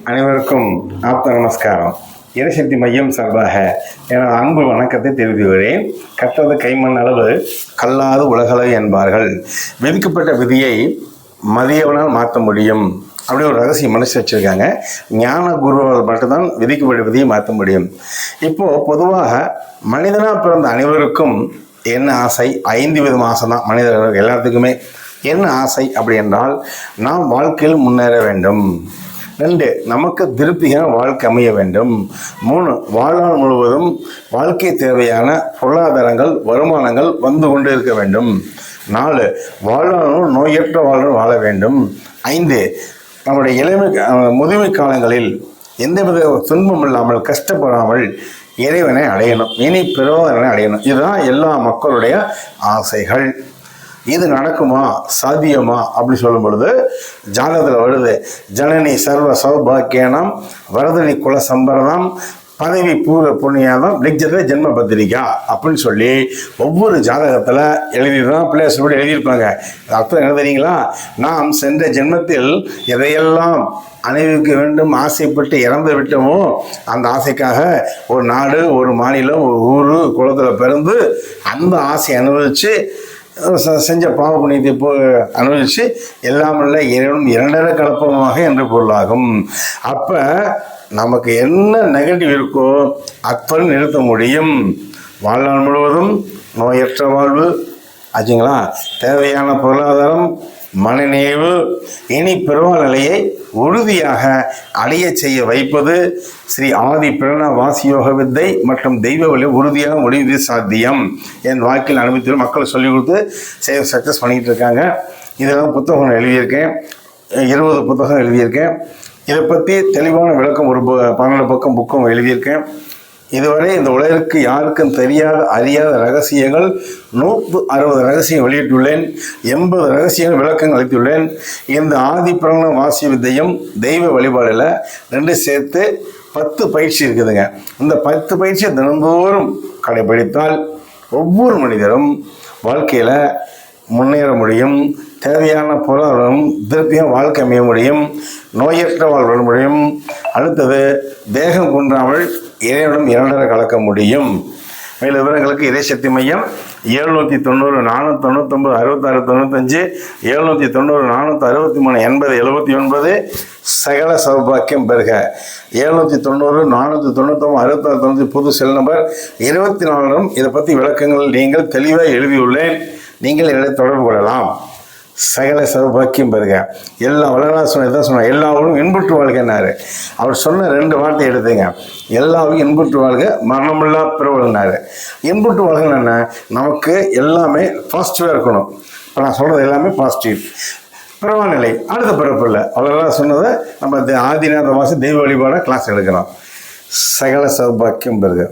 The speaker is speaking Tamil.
அனைவருக்கும் ஆப்த நமஸ்காரம். இறைசக்தி மையம் சார்பாக எனது அன்பு வணக்கத்தை தெரிவிக்கிறேன். கற்றது கைமண் அளவு கல்லாது உலகளவு என்பார்கள். விதிக்கப்பட்ட விதியை மதியவனால் மாற்ற முடியும் அப்படி ஒரு ரகசியம் மனசு வச்சுருக்காங்க. ஞான குருவால் மட்டும்தான் விதிக்கப்பட்ட விதியை மாற்ற முடியும். இப்போது பொதுவாக மனிதனாக பிறந்த அனைவருக்கும் என்ன ஆசை? 5 விதம் ஆசை தான் மனிதர்கள் எல்லாத்துக்குமே. என்ன ஆசை அப்படி என்றால், நாம் வாழ்க்கையில் முன்னேற வேண்டும். 2, நமக்கு திருப்தியான வாழ்க்கை அமைய வேண்டும். 3, வாழ்நாள் முழுவதும் வாழ்க்கை தேவையான பொருளாதாரங்கள் வருமானங்கள் வந்து கொண்டு இருக்க வேண்டும். 4, வாழ்நாள் நோயற்ற வாழ்நாள் வாழ வேண்டும். 5, நம்முடைய முதுமை காலங்களில் எந்தவித துன்பம் இல்லாமல் கஷ்டப்படாமல் இறைவனை அடையணும், இனி பிறவனை அடையணும். இதுதான் எல்லா மக்களுடைய ஆசைகள். இது நடக்குமா, சாத்தியமா அப்படி சொல்லும் பொழுது ஜாதகத்தில் வருது, ஜனனி சர்வ சௌபாக்கியம் வரதனி குல சம்பரதம் பதவி பூர்வ புண்ணியாதம் லிக்ஜத ஜென்ம பத்திரிகா அப்படின்னு சொல்லி ஒவ்வொரு ஜாதகத்தில் எழுதிதான் பிள்ளையார் சொல்லி எழுதியிருப்பாங்க. அர்த்தம் என்ன தெரியுங்களா? நாம் சென்ற ஜென்மத்தில் எதையெல்லாம் அணிவிக்க வேண்டும் ஆசைப்பட்டு இறந்து விட்டோமோ அந்த ஆசைக்காக ஒரு நாடு, ஒரு மாநிலம், ஒரு ஊர், குலத்தில் பிறந்து அந்த ஆசையை அனுபவித்து செஞ்ச பாவ புண்ணியத்தை அனுபவித்து எல்லாம் இல்லை இறைவனும் 2 கலப்பமாக என்று பொருளாகும். அப்போ நமக்கு என்ன நெகட்டிவ் இருக்கோ அத்தனை நிறுத்த முடியும். வாழ்நாள் முழுவதும் நோயற்ற வாழ்வு ஆச்சுங்களா, தேவையான பொருளாதாரம், மனநிறைவு, இனி பிறவா நிலையை உறுதியாக அடைய செய்ய வைப்பது ஸ்ரீ ஆதி பிரண வாசியோக வித்தை மற்றும் தெய்வ வழி உறுதியாக முடிவு சாத்தியம். என் வாழ்க்கையில் அனுபவத்தில் மக்கள் சொல்லிக் கொடுத்து சக்ஸஸ் பண்ணிக்கிட்டு இருக்காங்க. இதெல்லாம் புத்தகம் எழுதியிருக்கேன், 20 புத்தகம் எழுதியிருக்கேன். இதை பற்றி தெளிவான விளக்கம் ஒரு 12 பக்கம் புக்கும் எழுதியிருக்கேன். இதுவரை இந்த உலகிற்கு யாருக்கும் தெரியாத அறியாத ரகசியங்கள் 160 ரகசியம் வெளியிட்டுள்ளேன். 80 ரகசியங்கள் விளக்கங்கள் அளித்துள்ளேன். இந்த ஆதி பிரணவ வாசி வித்தையும் தெய்வ வழிபாடில் 2 சேர்த்து 10 பயிற்சி இருக்குதுங்க. இந்த 10 பயிற்சியை தினந்தோறும் கடைபிடித்தால் ஒவ்வொரு மனிதரும் வாழ்க்கையில் முன்னேற முடியும். தேவையான பொருளாதாரம் திருப்தியாக வாழ்க்கை அமைய முடியும். நோயற்ற வாழ்வ முடியும். அடுத்தது தேகம் குன்றாமல் இறைவனும் 2 கலக்க முடியும். மேலும் விவரங்களுக்கு இறைசக்தி மையம் 790 499 66 95 790 463 80 79 சகல சௌபாக்கியம் பெறுக. 790 499 66 95 புது செல் நம்பர் 24. இதை பற்றி விளக்கங்கள் நீங்கள் தெளிவாக எழுதியுள்ளேன். நீங்கள் என்னை தொடர்பு கொள்ளலாம். சகல சௌபாக்கியம் பெறுக. எல்லா வளரலாம் சொன்னார். எல்லாரும் இன்புற்று வாழ்க்கைன்னாரு. அவர் சொன்ன 2 வார்த்தை எடுத்துங்க. எல்லாரும் இன்புற்று வாழ்க, மரணமில்லா பிறவள்னாரு. இன்புற்று வாழ்க்கை என்ன? நமக்கு எல்லாமே பாசிட்டிவாக இருக்கணும். இப்போ நான் சொல்கிறது எல்லாமே பாசிட்டிவ். பிறவாநிலை அடுத்த பிறப்பு இல்லை. அவ்வளோலாம் சொன்னதை நம்ம ஆதிநாத வாசி தெய்வ வழிபாடாக கிளாஸ் எடுக்கிறோம். சகல சௌபாக்கியம் பெறுக.